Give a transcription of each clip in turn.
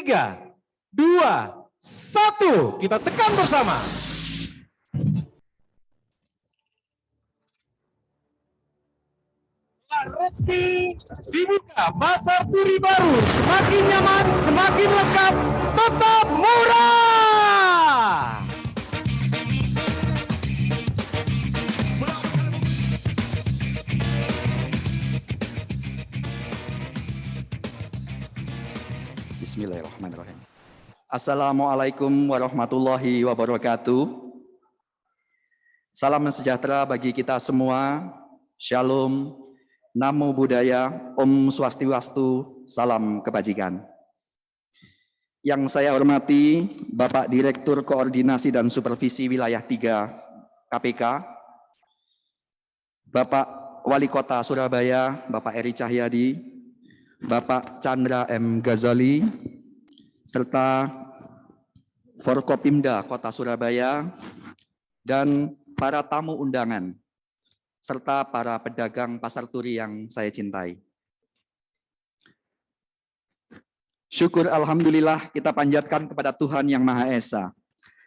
3, 2, 1. Kita tekan bersama. Resmi dibuka Pasar Turi baru, semakin nyaman, semakin lengkap, tetap murah. Bismillahirrahmanirrahim. Assalamualaikum warahmatullahi wabarakatuh. Salam sejahtera bagi kita semua. Shalom. Namo Buddhaya, Om Swastiwastu, salam kebajikan. Yang saya hormati Bapak Direktur Koordinasi dan Supervisi Wilayah 3 KPK, Bapak Wali Kota Surabaya, Bapak Eri Cahyadi, Bapak Chandra M. Ghazali, serta Forkopimda Kota Surabaya, dan para tamu undangan, serta para pedagang pasar turi yang saya cintai. Syukur alhamdulillah kita panjatkan kepada Tuhan Yang Maha Esa,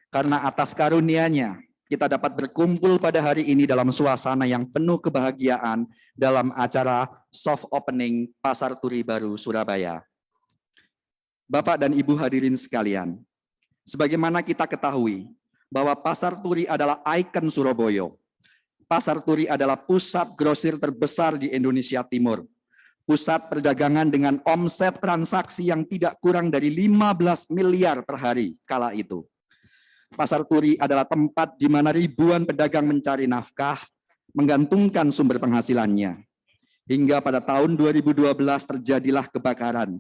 karena atas karunia-Nya kita dapat berkumpul pada hari ini dalam suasana yang penuh kebahagiaan dalam acara soft opening Pasar Turi Baru Surabaya. Bapak dan Ibu hadirin sekalian, sebagaimana kita ketahui bahwa Pasar Turi adalah ikon Surabaya. Pasar Turi adalah pusat grosir terbesar di Indonesia Timur. Pusat perdagangan dengan omset transaksi yang tidak kurang dari 15 miliar per hari kala itu. Pasar Turi adalah tempat di mana ribuan pedagang mencari nafkah, menggantungkan sumber penghasilannya. Hingga pada tahun 2012 terjadilah kebakaran.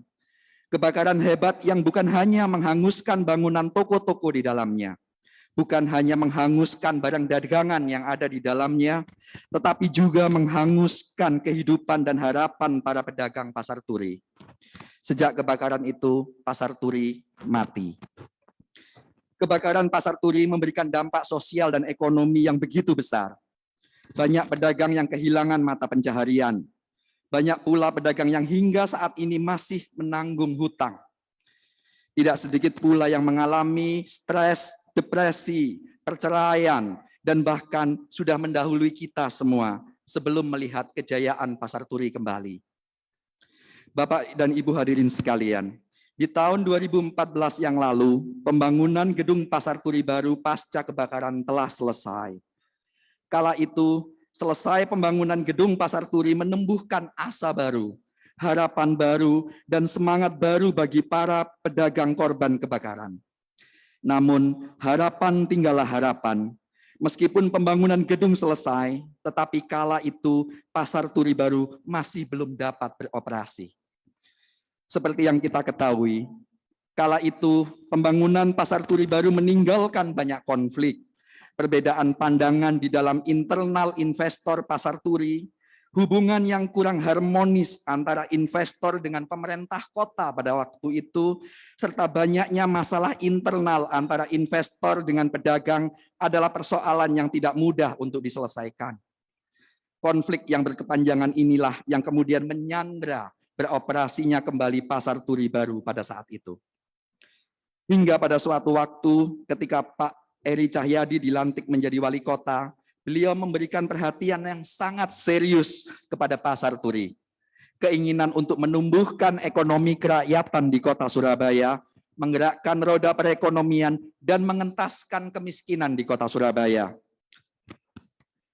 Kebakaran hebat yang bukan hanya menghanguskan bangunan toko-toko di dalamnya, bukan hanya menghanguskan barang dagangan yang ada di dalamnya, tetapi juga menghanguskan kehidupan dan harapan para pedagang pasar turi. Sejak kebakaran itu, pasar turi mati. Kebakaran pasar turi memberikan dampak sosial dan ekonomi yang begitu besar. Banyak pedagang yang kehilangan mata pencaharian. Banyak pula pedagang yang hingga saat ini masih menanggung hutang. Tidak sedikit pula yang mengalami stres, depresi, perceraian, dan bahkan sudah mendahului kita semua sebelum melihat kejayaan pasar turi kembali. Bapak dan Ibu hadirin sekalian, di tahun 2014 yang lalu, pembangunan gedung pasar turi baru pasca kebakaran telah selesai. Kala itu, selesai pembangunan gedung pasar turi menumbuhkan asa baru, harapan baru, dan semangat baru bagi para pedagang korban kebakaran. Namun harapan tinggallah harapan. Meskipun pembangunan gedung selesai, tetapi kala itu pasar turi baru masih belum dapat beroperasi. Seperti yang kita ketahui, kala itu pembangunan pasar turi baru meninggalkan banyak konflik, perbedaan pandangan di dalam internal investor pasar turi, hubungan yang kurang harmonis antara investor dengan pemerintah kota pada waktu itu, serta banyaknya masalah internal antara investor dengan pedagang adalah persoalan yang tidak mudah untuk diselesaikan. Konflik yang berkepanjangan inilah yang kemudian menyandra beroperasinya kembali pasar turi baru pada saat itu. Hingga pada suatu waktu ketika Pak Eri Cahyadi dilantik menjadi wali kota, beliau memberikan perhatian yang sangat serius kepada pasar turi. Keinginan untuk menumbuhkan ekonomi kerakyatan di kota Surabaya, menggerakkan roda perekonomian, dan mengentaskan kemiskinan di kota Surabaya.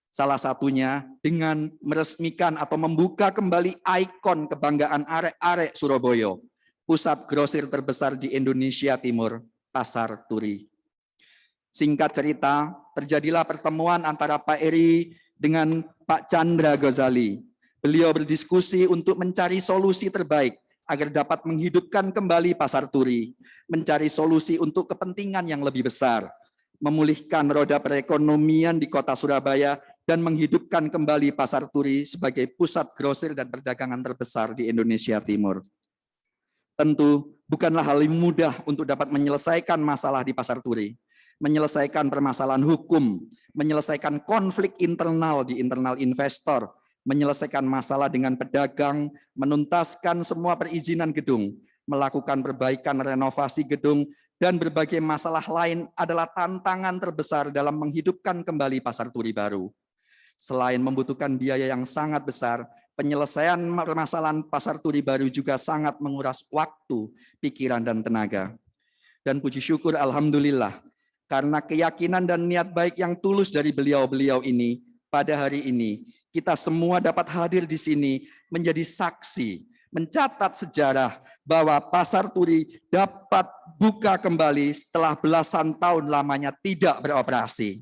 Salah satunya dengan meresmikan atau membuka kembali ikon kebanggaan arek-arek Surabaya, pusat grosir terbesar di Indonesia Timur, Pasar Turi. Singkat cerita, terjadilah pertemuan antara Pak Eri dengan Pak Chandra Ghazali. Beliau berdiskusi untuk mencari solusi terbaik agar dapat menghidupkan kembali pasar turi, mencari solusi untuk kepentingan yang lebih besar, memulihkan roda perekonomian di kota Surabaya, dan menghidupkan kembali pasar turi sebagai pusat grosir dan perdagangan terbesar di Indonesia Timur. Tentu bukanlah hal yang mudah untuk dapat menyelesaikan masalah di pasar turi, menyelesaikan permasalahan hukum, menyelesaikan konflik internal di internal investor, menyelesaikan masalah dengan pedagang, menuntaskan semua perizinan gedung, melakukan perbaikan renovasi gedung, dan berbagai masalah lain adalah tantangan terbesar dalam menghidupkan kembali Pasar Turi Baru. Selain membutuhkan biaya yang sangat besar, penyelesaian permasalahan Pasar Turi Baru juga sangat menguras waktu, pikiran, dan tenaga. Dan puji syukur alhamdulillah, karena keyakinan dan niat baik yang tulus dari beliau-beliau ini, pada hari ini kita semua dapat hadir di sini menjadi saksi, mencatat sejarah bahwa Pasar Turi dapat buka kembali setelah belasan tahun lamanya tidak beroperasi.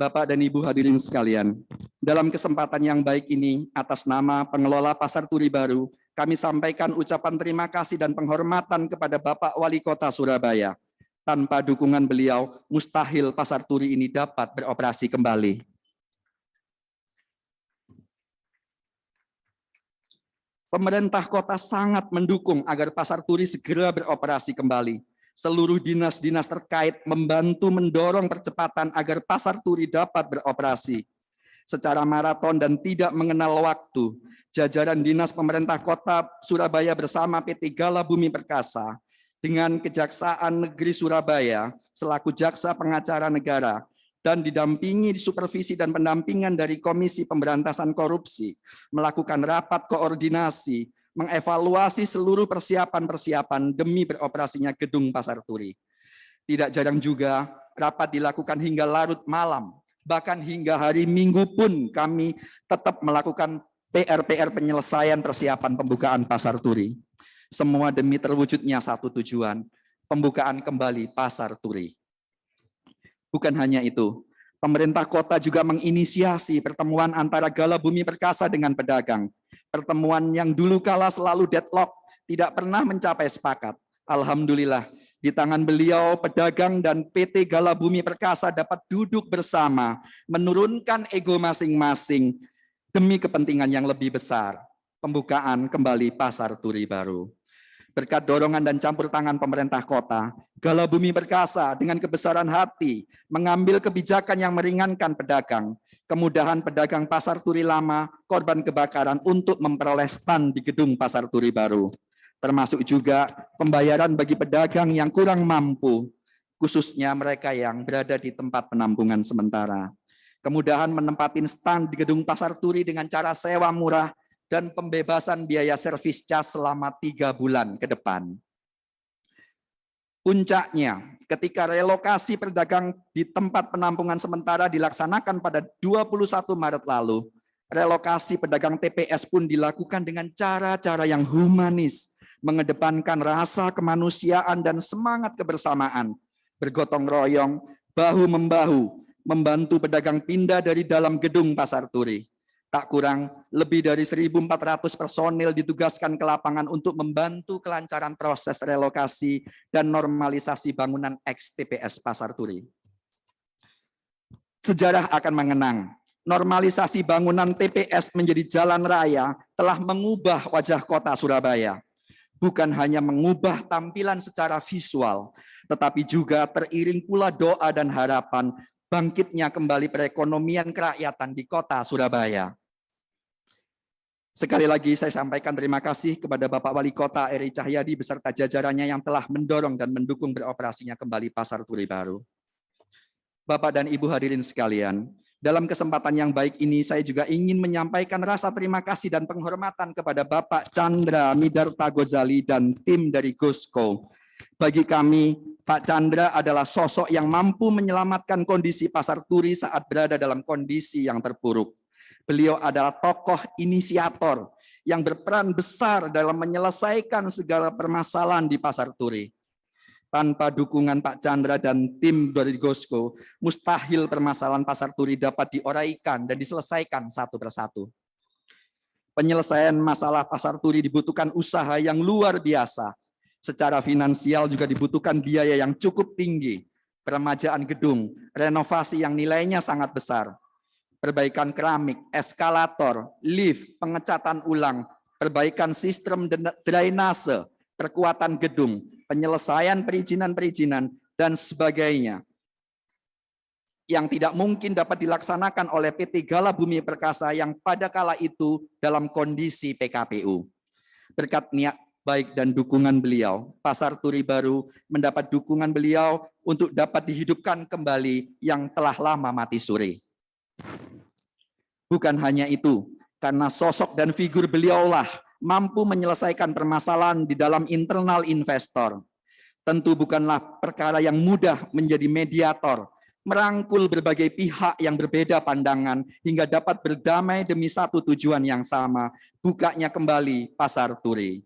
Bapak dan Ibu hadirin sekalian, dalam kesempatan yang baik ini, atas nama pengelola Pasar Turi Baru, kami sampaikan ucapan terima kasih dan penghormatan kepada Bapak Wali Kota Surabaya. Tanpa dukungan beliau, mustahil Pasar Turi ini dapat beroperasi kembali. Pemerintah kota sangat mendukung agar Pasar Turi segera beroperasi kembali. Seluruh dinas-dinas terkait membantu mendorong percepatan agar Pasar Turi dapat beroperasi. Secara maraton dan tidak mengenal waktu, jajaran Dinas Pemerintah Kota Surabaya bersama PT Gala Bumi Perkasa dengan Kejaksaan Negeri Surabaya selaku jaksa pengacara negara dan didampingi supervisi dan pendampingan dari Komisi Pemberantasan Korupsi melakukan rapat koordinasi, mengevaluasi seluruh persiapan-persiapan demi beroperasinya gedung Pasar Turi. Tidak jarang juga rapat dilakukan hingga larut malam, bahkan hingga hari Minggu pun kami tetap melakukan PR-PR penyelesaian persiapan pembukaan Pasar Turi. Semua demi terwujudnya satu tujuan, pembukaan kembali Pasar Turi. Bukan hanya itu, pemerintah kota juga menginisiasi pertemuan antara Gala Bumi Perkasa dengan pedagang. Pertemuan yang dulu kala selalu deadlock, tidak pernah mencapai sepakat. Alhamdulillah, di tangan beliau, pedagang dan PT Gala Bumi Perkasa dapat duduk bersama, menurunkan ego masing-masing demi kepentingan yang lebih besar, pembukaan kembali Pasar Turi Baru. Berkat dorongan dan campur tangan pemerintah kota, Gala Bumi Perkasa dengan kebesaran hati mengambil kebijakan yang meringankan pedagang, kemudahan pedagang Pasar Turi Lama, korban kebakaran untuk memperoleh stand di gedung Pasar Turi Baru. Termasuk juga pembayaran bagi pedagang yang kurang mampu, khususnya mereka yang berada di tempat penampungan sementara. Kemudahan menempati stand di gedung Pasar Turi dengan cara sewa murah dan pembebasan biaya servis cas selama 3 bulan ke depan. Puncaknya, ketika relokasi pedagang di tempat penampungan sementara dilaksanakan pada 21 Maret lalu, relokasi pedagang TPS pun dilakukan dengan cara-cara yang humanis, mengedepankan rasa kemanusiaan dan semangat kebersamaan, bergotong royong, bahu-membahu, membantu pedagang pindah dari dalam gedung Pasar Turi. Tak kurang lebih dari 1.400 personil ditugaskan ke lapangan untuk membantu kelancaran proses relokasi dan normalisasi bangunan ex-TPS Pasar Turi. Sejarah akan mengenang, normalisasi bangunan TPS menjadi jalan raya telah mengubah wajah kota Surabaya. Bukan hanya mengubah tampilan secara visual, tetapi juga teriring pula doa dan harapan bangkitnya kembali perekonomian kerakyatan di kota Surabaya. Sekali lagi saya sampaikan terima kasih kepada Bapak Wali Kota Eri Cahyadi beserta jajarannya yang telah mendorong dan mendukung beroperasinya kembali Pasar Turi Baru. Bapak dan Ibu hadirin sekalian, dalam kesempatan yang baik ini saya juga ingin menyampaikan rasa terima kasih dan penghormatan kepada Bapak Chandra Midarta Gozali dan tim dari Gosko. Bagi kami, Pak Chandra adalah sosok yang mampu menyelamatkan kondisi Pasar Turi saat berada dalam kondisi yang terpuruk. Beliau adalah tokoh inisiator yang berperan besar dalam menyelesaikan segala permasalahan di Pasar Turi. Tanpa dukungan Pak Chandra dan tim dari Gosko, mustahil permasalahan Pasar Turi dapat diuraikan dan diselesaikan satu persatu. Penyelesaian masalah Pasar Turi dibutuhkan usaha yang luar biasa. Secara finansial juga dibutuhkan biaya yang cukup tinggi, peremajaan gedung, renovasi yang nilainya sangat besar, perbaikan keramik, eskalator, lift, pengecatan ulang, perbaikan sistem drainase, perkuatan gedung, penyelesaian perizinan-perizinan, dan sebagainya. yang tidak mungkin dapat dilaksanakan oleh PT Gala Bumi Perkasa yang pada kala itu dalam kondisi PKPU. Berkat niat baik dan dukungan beliau, Pasar Turi Baru mendapat dukungan beliau untuk dapat dihidupkan kembali yang telah lama mati suri. Bukan hanya itu, karena sosok dan figur beliaulah mampu menyelesaikan permasalahan di dalam internal investor. Tentu bukanlah perkara yang mudah menjadi mediator, merangkul berbagai pihak yang berbeda pandangan hingga dapat berdamai demi satu tujuan yang sama, bukanya kembali Pasar Turi.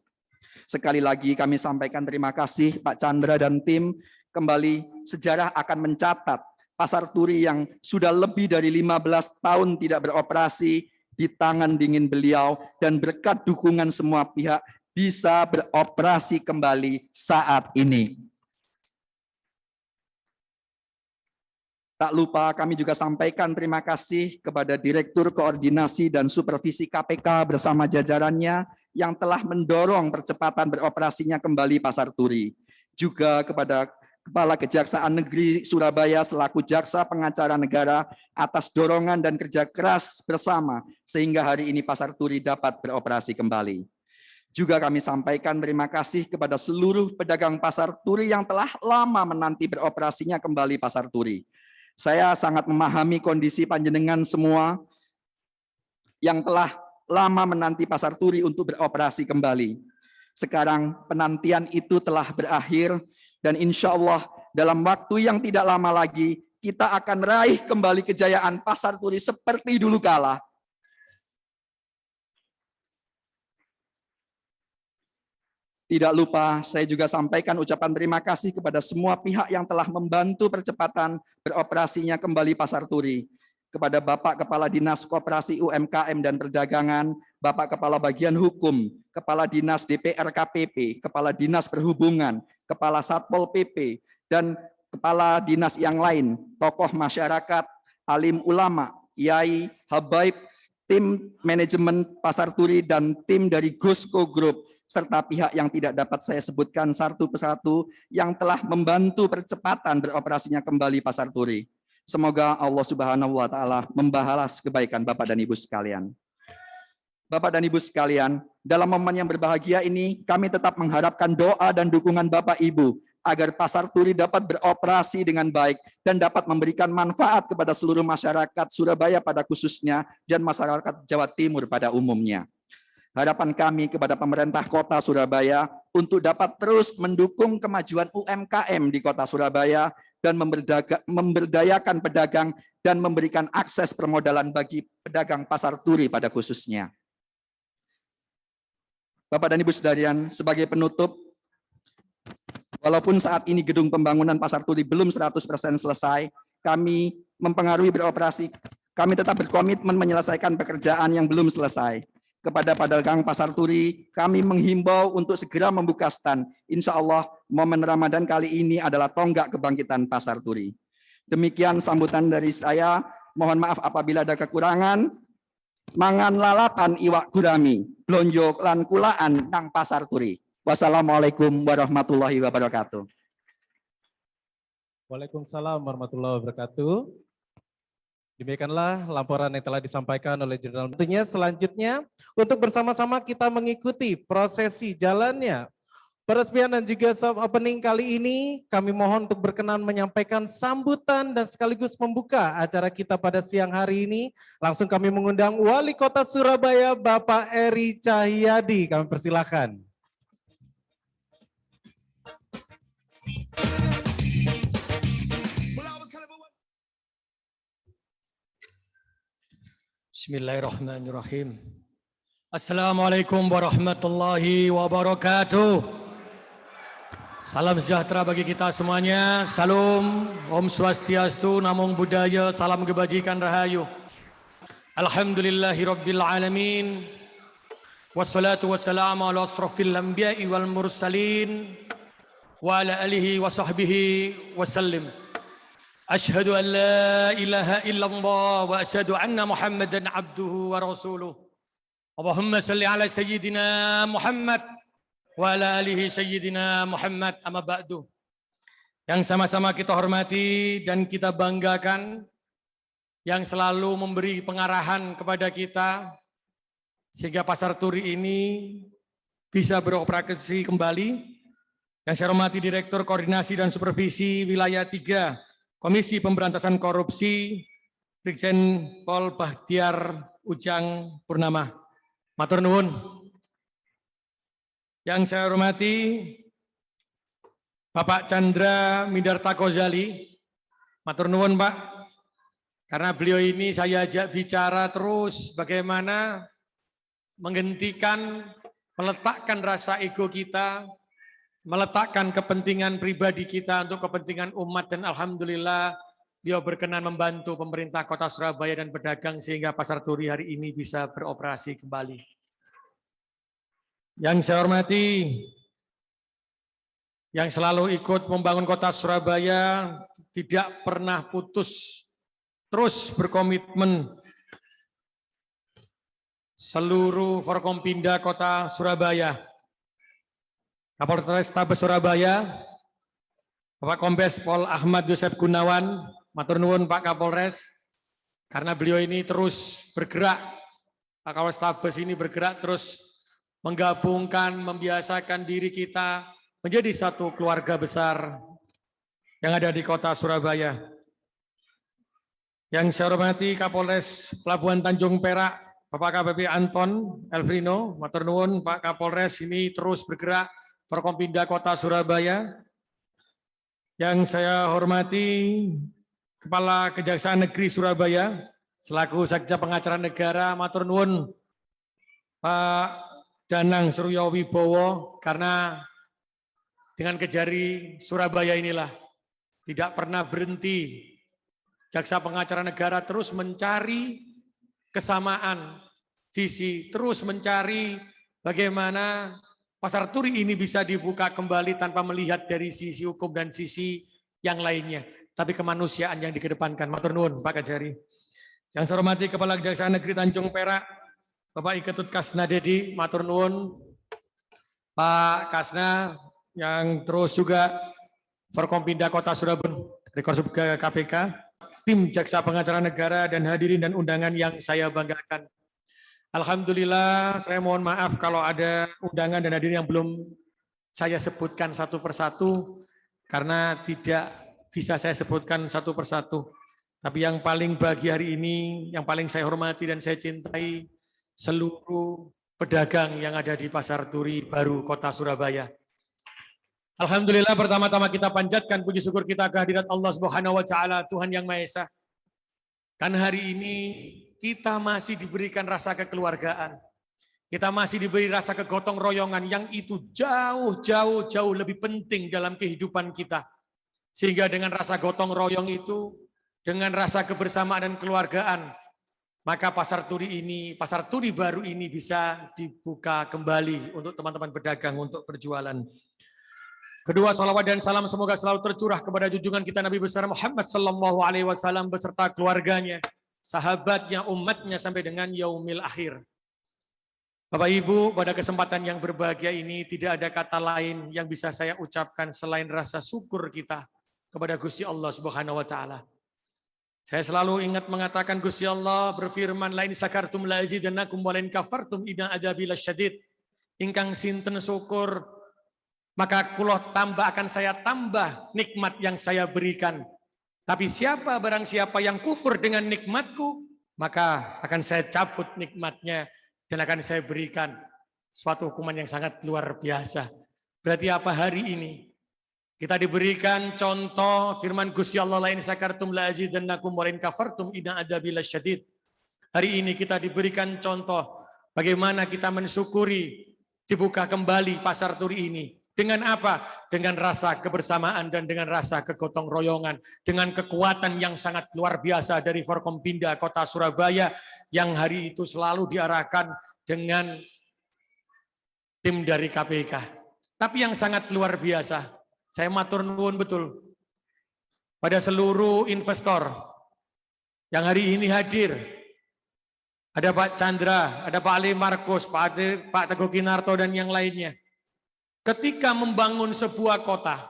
Sekali lagi kami sampaikan terima kasih Pak Chandra dan tim. Kembali sejarah akan mencatat Pasar Turi yang sudah lebih dari 15 tahun tidak beroperasi di tangan dingin beliau dan berkat dukungan semua pihak bisa beroperasi kembali saat ini. Tak lupa kami juga sampaikan terima kasih kepada Direktur Koordinasi dan Supervisi KPK bersama jajarannya yang telah mendorong percepatan beroperasinya kembali Pasar Turi. Juga kepada Kepala Kejaksaan Negeri Surabaya selaku Jaksa Pengacara Negara atas dorongan dan kerja keras bersama sehingga hari ini Pasar Turi dapat beroperasi kembali. Juga kami sampaikan terima kasih kepada seluruh pedagang Pasar Turi yang telah lama menanti beroperasinya kembali Pasar Turi. Saya sangat memahami kondisi panjenengan semua yang telah lama menanti Pasar Turi untuk beroperasi kembali. Sekarang penantian itu telah berakhir dan insya Allah dalam waktu yang tidak lama lagi kita akan raih kembali kejayaan Pasar Turi seperti dulu kala. Tidak lupa, saya juga sampaikan ucapan terima kasih kepada semua pihak yang telah membantu percepatan beroperasinya kembali Pasar Turi. Kepada Bapak Kepala Dinas Koperasi UMKM dan Perdagangan, Bapak Kepala Bagian Hukum, Kepala Dinas DPR KPP, Kepala Dinas Perhubungan, Kepala Satpol PP, dan Kepala Dinas yang lain, tokoh masyarakat, alim ulama, yai, habaib, tim manajemen Pasar Turi, dan tim dari Gusco Group, serta pihak yang tidak dapat saya sebutkan satu persatu yang telah membantu percepatan beroperasinya kembali Pasar Turi. Semoga Allah Subhanahu wa Ta'ala membalas kebaikan Bapak dan Ibu sekalian. Bapak dan Ibu sekalian, dalam momen yang berbahagia ini, kami tetap mengharapkan doa dan dukungan Bapak Ibu agar Pasar Turi dapat beroperasi dengan baik dan dapat memberikan manfaat kepada seluruh masyarakat Surabaya pada khususnya dan masyarakat Jawa Timur pada umumnya. Harapan kami kepada pemerintah kota Surabaya untuk dapat terus mendukung kemajuan UMKM di kota Surabaya dan memberdayakan pedagang dan memberikan akses permodalan bagi pedagang Pasar Turi pada khususnya. Bapak dan Ibu sekalian, sebagai penutup, walaupun saat ini gedung pembangunan Pasar Turi belum 100% selesai, kami mempengaruhi beroperasi, kami tetap berkomitmen menyelesaikan pekerjaan yang belum selesai. Kepada pedagang Pasar Turi, kami menghimbau untuk segera membuka stand. Insya Allah, momen Ramadan kali ini adalah tonggak kebangkitan Pasar Turi. Demikian sambutan dari saya. Mohon maaf apabila ada kekurangan. Mangan lalapan iwak gurami, blonjo lan kulaan nang Pasar Turi. Wassalamualaikum warahmatullahi wabarakatuh. Waalaikumsalam warahmatullahi wabarakatuh. Demikianlah laporan yang telah disampaikan oleh Jenderal. Tentunya selanjutnya untuk bersama-sama kita mengikuti prosesi jalannya peresmian dan juga soft opening kali ini, kami mohon untuk berkenan menyampaikan sambutan dan sekaligus membuka acara kita pada siang hari ini. Langsung kami mengundang Wali Kota Surabaya Bapak Eri Cahyadi. Kami persilakan. Bismillahirrahmanirrahim. Assalamualaikum warahmatullahi wabarakatuh. Salam sejahtera bagi kita semuanya. Salam, Om Swastiastu, Namo Buddhaya, salam kebajikan rahayu. Alhamdulillahi Rabbil Alamin. Wassalatu wassalamu ala asrafil anbiya'i wal mursalin wa ala alihi wa sahbihi wasallim. Ashhadu an la ilaha illallah wa ashhadu anna Muhammadan abduhu wa rasuluh. Allahumma salli ala sayyidina Muhammad wa ala alihi sayyidina Muhammad, amma ba'du. Yang sama-sama kita hormati dan kita banggakan yang selalu memberi pengarahan kepada kita sehingga Pasar Turi ini bisa beroperasi kembali. Yang saya hormati Direktur Koordinasi dan Supervisi Wilayah 3 Komisi Pemberantasan Korupsi Brigjen Pol Bahtiar Ujang Purnama. Matur nuwun. Yang saya hormati Bapak Chandra Midarta Kozali. Matur nuwun Pak. Karena beliau ini saya ajak bicara terus bagaimana menghentikan, meletakkan rasa ego kita, meletakkan kepentingan pribadi kita untuk kepentingan umat, dan alhamdulillah beliau berkenan membantu pemerintah Kota Surabaya dan pedagang sehingga Pasar Turi hari ini bisa beroperasi kembali. Yang saya hormati yang selalu ikut membangun Kota Surabaya, tidak pernah putus, terus berkomitmen seluruh Forkompinda Kota Surabaya. Kapolres Tabes Surabaya, Bapak Kombes Pol Ahmad Yosef Gunawan, matur nuwun Pak Kapolres, karena beliau ini terus bergerak, Pak Kapolres Tabes ini bergerak terus menggabungkan, membiasakan diri kita menjadi satu keluarga besar yang ada di Kota Surabaya. Yang saya hormati Kapolres Pelabuhan Tanjung Perak, Bapak KBP Anton Elvrino, matur nuwun Pak Kapolres ini terus bergerak Forkompinda Kota Surabaya. Yang saya hormati Kepala Kejaksaan Negeri Surabaya selaku Sekja Pengacara Negara, matur nuwun Pak Danang Suryo Wibowo, karena dengan Kejari Surabaya inilah tidak pernah berhenti Jaksa Pengacara Negara terus mencari kesamaan visi, terus mencari bagaimana Pasar Turi ini bisa dibuka kembali tanpa melihat dari sisi hukum dan sisi yang lainnya, tapi kemanusiaan yang dikedepankan. Matur nuwun Pak Kejari. Yang saya hormati Kepala Kejaksaan Negeri Tanjung Perak, Bapak Iketut Kasna Dedi, matur nuwun Pak Kasna, yang terus juga Forkompinda Kota Surabaya, Rekorsub KPK, tim Jaksa Pengacara Negara, dan hadirin dan undangan yang saya banggakan. Alhamdulillah, saya mohon maaf kalau ada undangan dan hadirin yang belum saya sebutkan satu persatu, karena tidak bisa saya sebutkan satu persatu. Tapi yang paling bagi hari ini, yang paling saya hormati dan saya cintai, seluruh pedagang yang ada di Pasar Turi Baru Kota Surabaya. Alhamdulillah, pertama-tama kita panjatkan puji syukur kita kehadirat Allah Subhanahu wa Ta'ala, Tuhan yang Maha Esa. Kan hari ini kita masih diberikan rasa kekeluargaan. Kita masih diberi rasa kegotong royongan yang itu jauh lebih penting dalam kehidupan kita. Sehingga dengan rasa gotong royong itu, dengan rasa kebersamaan dan keluargaan, maka Pasar Turi ini, Pasar Turi Baru ini bisa dibuka kembali untuk teman-teman pedagang untuk berjualan. Kedua, salawat dan salam semoga selalu tercurah kepada junjungan kita Nabi besar Muhammad sallallahu alaihi wasallam beserta keluarganya, sahabatnya, umatnya sampai dengan yaumil akhir. Bapak Ibu, pada kesempatan yang berbahagia ini tidak ada kata lain yang bisa saya ucapkan selain rasa syukur kita kepada Gusti Allah Subhanahu wa Ta'ala. Saya selalu ingat mengatakan Gusti Allah berfirman, la in sakartum la azidannakum wa la in kafartum inna adzabi lasyadid. Ingkang sinten syukur, maka akan saya tambah nikmat yang saya berikan. Tapi barang siapa yang kufur dengan nikmatku, maka akan saya cabut nikmatnya dan akan saya berikan suatu hukuman yang sangat luar biasa. Berarti apa hari ini? Kita diberikan contoh firman Gusti Allah, la in sakartum la azidannakum wa la in kafartum inna adzabi lasyadid. Hari ini kita diberikan contoh bagaimana kita mensyukuri dibuka kembali Pasar Turi ini. Dengan apa? Dengan rasa kebersamaan dan dengan rasa kegotong royongan, dengan kekuatan yang sangat luar biasa dari Forkompinda Kota Surabaya yang hari itu selalu diarahkan dengan tim dari KPK. Tapi yang sangat luar biasa, saya matur nuwun betul pada seluruh investor yang hari ini hadir. Ada Pak Chandra, ada Pak Ali Markus, Pak Teguh Kinarto dan yang lainnya. Ketika membangun sebuah kota,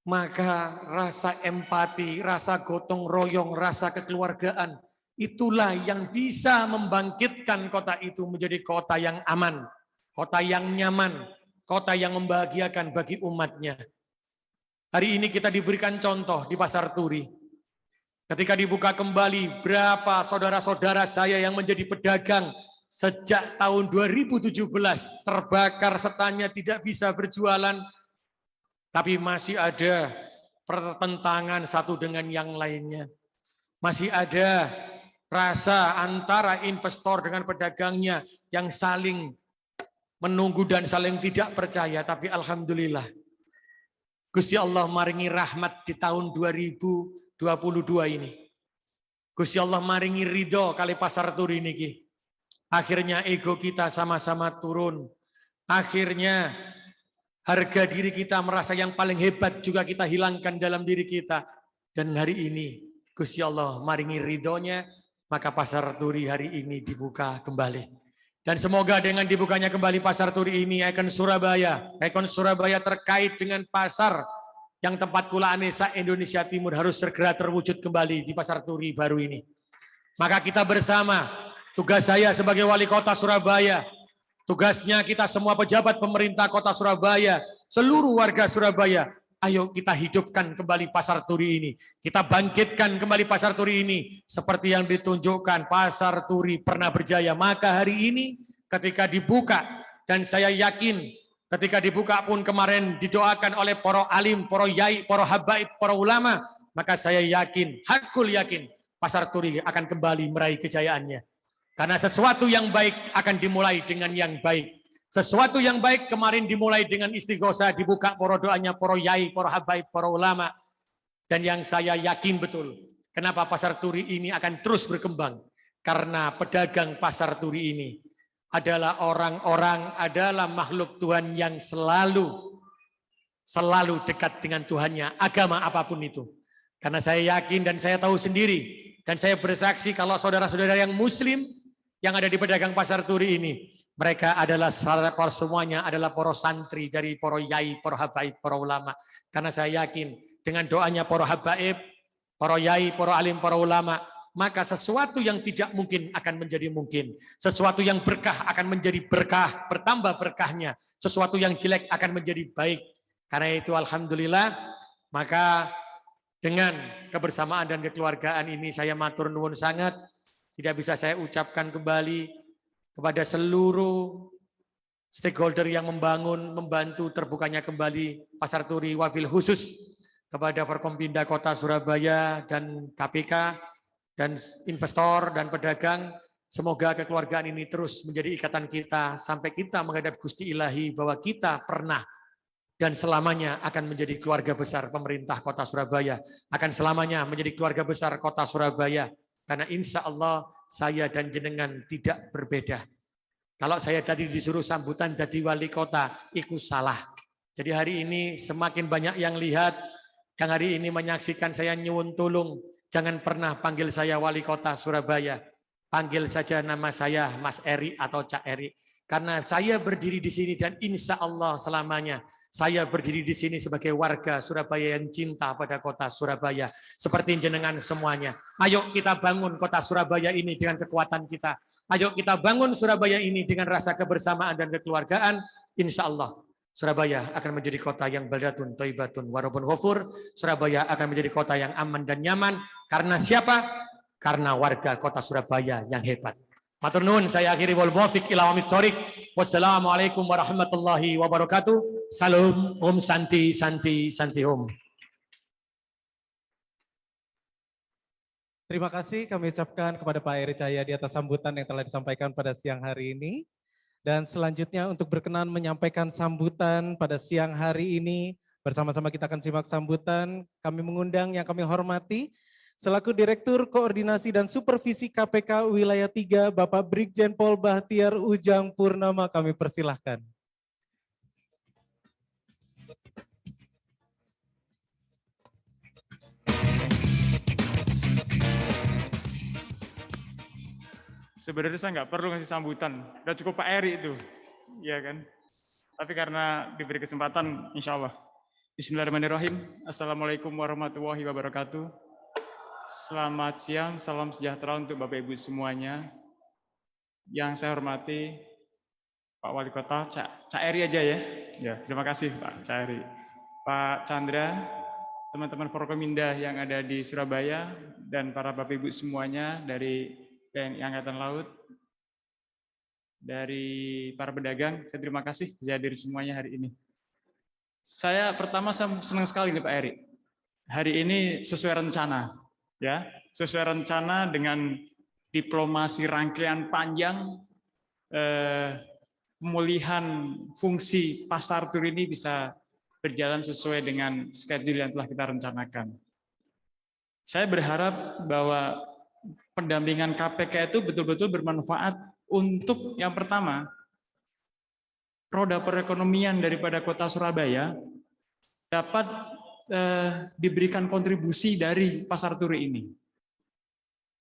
maka rasa empati, rasa gotong royong, rasa kekeluargaan, itulah yang bisa membangkitkan kota itu menjadi kota yang aman, kota yang nyaman, kota yang membahagiakan bagi umatnya. Hari ini kita diberikan contoh di Pasar Turi. Ketika dibuka kembali, berapa saudara-saudara saya yang menjadi pedagang sejak tahun 2017 terbakar setannya, tidak bisa berjualan, tapi masih ada pertentangan satu dengan yang lainnya. Masih ada rasa antara investor dengan pedagangnya yang saling menunggu dan saling tidak percaya. Tapi alhamdulillah, Gusti Allah maringi rahmat di tahun 2022 ini. Gusti Allah maringi ridho kali Pasar Turi niki. Akhirnya ego kita sama-sama turun. Akhirnya harga diri kita merasa yang paling hebat juga kita hilangkan dalam diri kita. Dan hari ini Gusti Allah maringi ridhonya, maka Pasar Turi hari ini dibuka kembali. Dan semoga dengan dibukanya kembali Pasar Turi ini, ikon Surabaya terkait dengan pasar yang tempat Kula Anesa Indonesia Timur harus segera terwujud kembali di Pasar Turi baru ini. Maka kita bersama, tugas saya sebagai wali kota Surabaya, tugasnya kita semua pejabat pemerintah kota Surabaya, seluruh warga Surabaya, ayo kita hidupkan kembali Pasar Turi ini. Kita bangkitkan kembali Pasar Turi ini. Seperti yang ditunjukkan, Pasar Turi pernah berjaya. Maka hari ini ketika dibuka, dan saya yakin ketika dibuka pun kemarin didoakan oleh para alim, para yai, para habaib, para ulama, maka saya yakin, hakul yakin, Pasar Turi akan kembali meraih kejayaannya. Karena sesuatu yang baik akan dimulai dengan yang baik. Sesuatu yang baik kemarin dimulai dengan istighosah, dibuka para doanya, para yai, para habaib, para ulama. Dan yang saya yakin betul, kenapa Pasar Turi ini akan terus berkembang. Karena pedagang Pasar Turi ini adalah orang-orang, adalah makhluk Tuhan yang selalu dekat dengan Tuhannya, agama apapun itu. Karena saya yakin dan saya tahu sendiri, dan saya bersaksi kalau saudara-saudara yang muslim yang ada di pedagang Pasar Turi ini, mereka adalah semuanya adalah para santri dari para yai, para habaib, para ulama. Karena saya yakin dengan doanya para habaib, para yai, para alim, para ulama, maka sesuatu yang tidak mungkin akan menjadi mungkin. Sesuatu yang berkah akan menjadi berkah, bertambah berkahnya. Sesuatu yang jelek akan menjadi baik. Karena itu alhamdulillah, maka dengan kebersamaan dan kekeluargaan ini saya matur nuwun sangat. Tidak bisa saya ucapkan kembali kepada seluruh stakeholder yang membantu terbukanya kembali Pasar Turi, wabil khusus kepada Forkompinda Kota Surabaya dan KPK dan investor dan pedagang. Semoga kekeluargaan ini terus menjadi ikatan kita sampai kita menghadap Gusti Ilahi bahwa kita pernah dan selamanya akan menjadi keluarga besar pemerintah Kota Surabaya, akan selamanya menjadi keluarga besar Kota Surabaya. Karena insya Allah saya dan jenengan tidak berbeda. Kalau saya tadi disuruh sambutan jadi wali kota, itu salah. Jadi hari ini semakin banyak yang lihat, yang hari ini menyaksikan saya nyuwun tulung, jangan pernah panggil saya wali kota Surabaya. Panggil saja nama saya Mas Eri atau Cak Eri. Karena saya berdiri di sini dan insya Allah selamanya saya berdiri di sini sebagai warga Surabaya yang cinta pada kota Surabaya. Seperti jenengan semuanya. Ayo kita bangun kota Surabaya ini dengan kekuatan kita. Ayo kita bangun Surabaya ini dengan rasa kebersamaan dan kekeluargaan. Insya Allah Surabaya akan menjadi kota yang baldatun, thayyibatun, warabun ghafur. Surabaya akan menjadi kota yang aman dan nyaman. Karena siapa? Karena warga kota Surabaya yang hebat. Matur nuwun, saya akhiri wal muwaffiq ila aqwamit thoriq. Wassalamualaikum warahmatullahi wabarakatuh. Salam, Om Santi, Santi, Santi Om. Terima kasih kami ucapkan kepada Pak Eri Cahya di atas sambutan yang telah disampaikan pada siang hari ini. Dan selanjutnya untuk berkenan menyampaikan sambutan pada siang hari ini, bersama-sama kita akan simak sambutan. Kami mengundang yang kami hormati, selaku Direktur Koordinasi dan Supervisi KPK Wilayah 3, Bapak Brigjen Pol Bahtiar Ujang Purnama, kami persilahkan. Sebenarnya saya nggak perlu ngasih sambutan, udah cukup Pak Eri itu, ya kan. Tapi karena diberi kesempatan, insya Allah. Bismillahirrahmanirrahim. Assalamualaikum warahmatullahi wabarakatuh. Selamat siang, salam sejahtera untuk Bapak Ibu semuanya. Yang saya hormati Pak Wali Kota, Cak Eri aja ya. Ya, terima kasih Pak Cak Eri. Pak Chandra, teman-teman Forkominda yang ada di Surabaya, dan para Bapak Ibu semuanya dari TNI Angkatan Laut, dari para pedagang, saya terima kasih bisa hadir semuanya hari ini. Saya senang sekali nih Pak Eri. Hari ini sesuai rencana, ya, sesuai rencana dengan diplomasi rangkaian panjang, pemulihan fungsi pasar tur ini bisa berjalan sesuai dengan schedule yang telah kita rencanakan. Saya berharap bahwa pendampingan KPK itu betul-betul bermanfaat untuk yang pertama, roda perekonomian daripada Kota Surabaya dapat diberikan kontribusi dari pasar turi ini.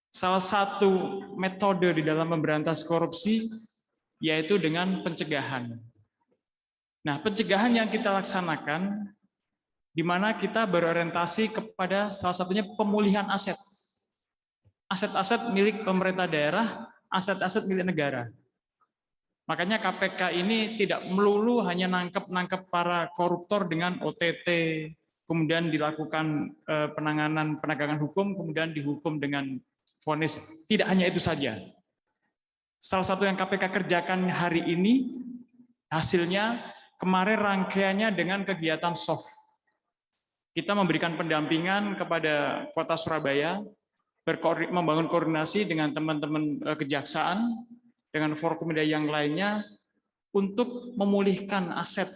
Salah satu metode di dalam memberantas korupsi yaitu dengan pencegahan. Nah, pencegahan yang kita laksanakan di mana kita berorientasi kepada salah satunya pemulihan aset. Aset-aset milik pemerintah daerah, aset-aset milik negara. Makanya KPK ini tidak melulu hanya nangkep para koruptor dengan OTT, kemudian dilakukan penegakan hukum, kemudian dihukum dengan vonis. Tidak hanya itu saja. Salah satu yang KPK kerjakan hari ini, hasilnya kemarin rangkaiannya dengan kegiatan soft. Kita memberikan pendampingan kepada Kota Surabaya, membangun koordinasi dengan teman-teman kejaksaan, dengan Forkominda yang lainnya untuk memulihkan aset,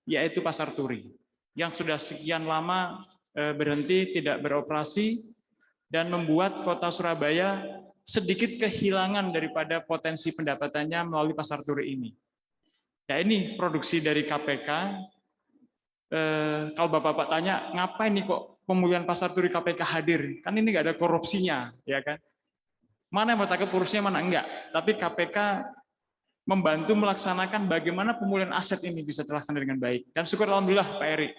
yaitu pasar turi yang sudah sekian lama berhenti tidak beroperasi dan membuat Kota Surabaya sedikit kehilangan daripada potensi pendapatannya melalui pasar turi ini. Nah, ini produksi dari KPK. Kalau Bapak-Bapak tanya, ngapain nih kok pemulihan pasar turi KPK hadir? Kan ini nggak ada korupsinya, ya kan? Mana yang bertangkap korupsinya, mana enggak. Tapi KPK membantu melaksanakan bagaimana pemulihan aset ini bisa terlaksana dengan baik. Dan syukur alhamdulillah Pak Eri.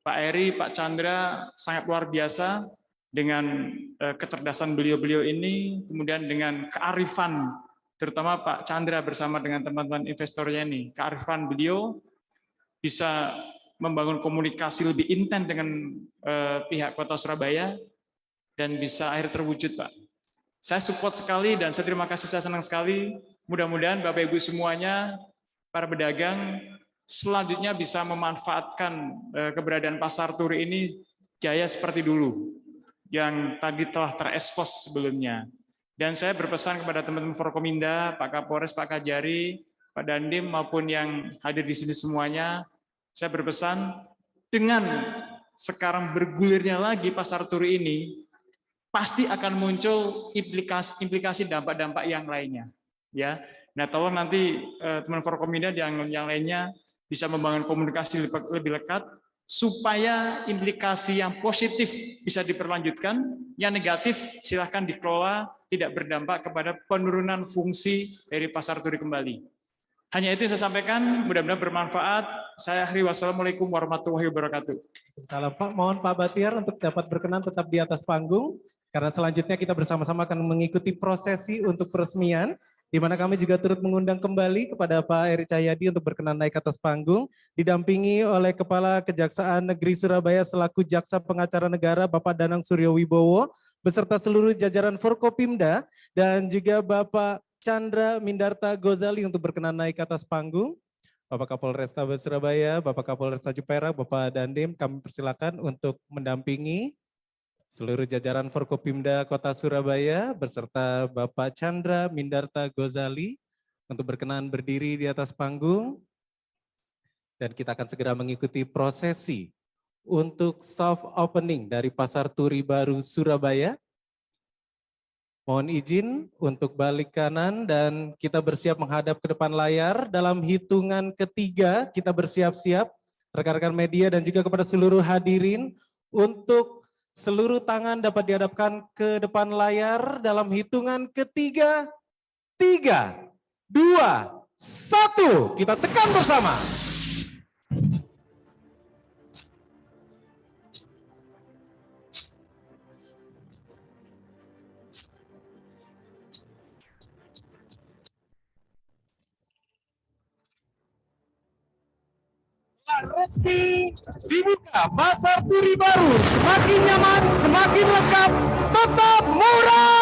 Pak Eri, Pak Chandra sangat luar biasa dengan kecerdasan beliau-beliau ini, kemudian dengan kearifan, terutama Pak Chandra bersama dengan teman-teman investornya ini. Kearifan beliau bisa membangun komunikasi lebih intens dengan pihak Kota Surabaya dan bisa akhirnya terwujud, Pak. Saya support sekali dan saya terima kasih, saya senang sekali. Mudah-mudahan Bapak Ibu semuanya, para pedagang, selanjutnya bisa memanfaatkan keberadaan pasar turi ini jaya seperti dulu, yang tadi telah terekspos sebelumnya. Dan saya berpesan kepada teman-teman Forkominda, Pak Kapolres, Pak Kajari, Pak Dandim, maupun yang hadir di sini semuanya, saya berpesan dengan sekarang bergulirnya lagi pasar turi ini, pasti akan muncul implikasi dampak-dampak yang lainnya, ya. Nah, tolong nanti teman Forkominda yang lainnya bisa membangun komunikasi lebih lekat supaya implikasi yang positif bisa diperlanjutkan, yang negatif silahkan dikelola, tidak berdampak kepada penurunan fungsi dari pasar turi kembali. Hanya itu yang saya sampaikan, mudah-mudahan bermanfaat. Saya akhiri, wassalamualaikum warahmatullahi wabarakatuh. Salam Pak, mohon Pak Batiar untuk dapat berkenan tetap di atas panggung, karena selanjutnya kita bersama-sama akan mengikuti prosesi untuk peresmian, di mana kami juga turut mengundang kembali kepada Pak Eri Cahyadi untuk berkenan naik ke atas panggung, didampingi oleh Kepala Kejaksaan Negeri Surabaya selaku Jaksa Pengacara Negara Bapak Danang Suryo Wibowo, beserta seluruh jajaran Forkopimda, dan juga Bapak Chandra Mindarta Gozali untuk berkenan naik ke atas panggung. Bapak Kapolrestabes Surabaya, Bapak Kapolres Tanjung Perak, Bapak Dandim, kami persilakan untuk mendampingi seluruh jajaran Forkopimda Kota Surabaya beserta Bapak Chandra Mindarta Gozali untuk berkenan berdiri di atas panggung. Dan kita akan segera mengikuti prosesi untuk soft opening dari Pasar Turi Baru Surabaya. Mohon izin untuk balik kanan dan kita bersiap menghadap ke depan layar. Dalam hitungan ketiga kita bersiap-siap, rekan-rekan media dan juga kepada seluruh hadirin, untuk seluruh tangan dapat dihadapkan ke depan layar dalam hitungan ketiga. 3, 2, 1, kita tekan bersama. resmi dibuka Pasar Turi baru. Semakin nyaman, semakin lengkap, tetap murah.